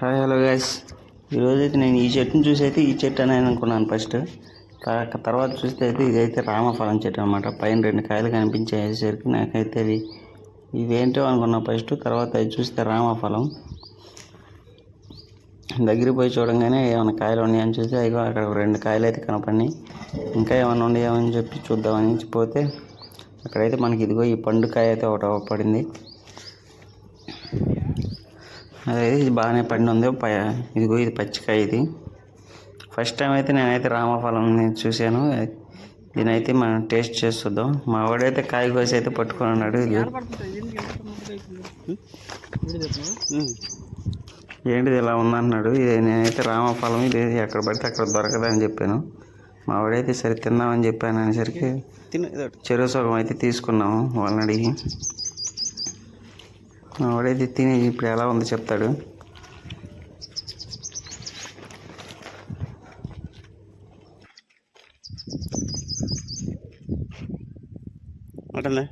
Hi hello guys. ఈరోజైతే నేను ఈ చెట్టుని చూసి అయితే ఈ చెట్టు అని అనుకున్నాను ఫస్ట్. తర్వాత చూస్తే అయితే ఇదైతే రామఫలం చెట్టు అనమాట. పైన 2 కాయలు కనిపించేసరికి నాకైతే ఇవేంటో అనుకున్నా ఫస్ట్. తర్వాత అది చూస్తే రామఫలం. దగ్గరికి పోయి చూడంగానే ఏమైనా కాయలు ఉన్నాయని చూసి అయ్యో అక్కడ 2 కాయలు అయితే కనపడినాయి. ఇంకా ఏమైనా ఉన్నాయేమని చెప్పి చూద్దామని పోతే అక్కడైతే మనకి ఇదిగో ఈ పండుకాయ అయితే ఒకటి పడింది. అదైతే ఇది బాగానే పండి ఉంది. ఇదిగో ఇది పచ్చికాయ. ఇది ఫస్ట్ టైం అయితే నేనైతే రామఫలం చూశాను. దీనైతే మనం టేస్ట్ చేసి చూద్దాం. మా వాడైతే కాయ కోసి అయితే పట్టుకొని ఉన్నాడు. ఏంటిది ఇలా ఉందన్నాడు. ఇది నేనైతే రామఫలం ఇది ఎక్కడ పడితే అక్కడ దొరకదని చెప్పాను. మా వాడైతే సరే తిందామని చెప్పాను అనేసరికి చెరువు సగం అయితే తీసుకున్నాము వాళ్ళని అడిగి. మా వాడైతే తిని ఇప్పుడు ఎలా ఉందో చెప్తాడు. అటలే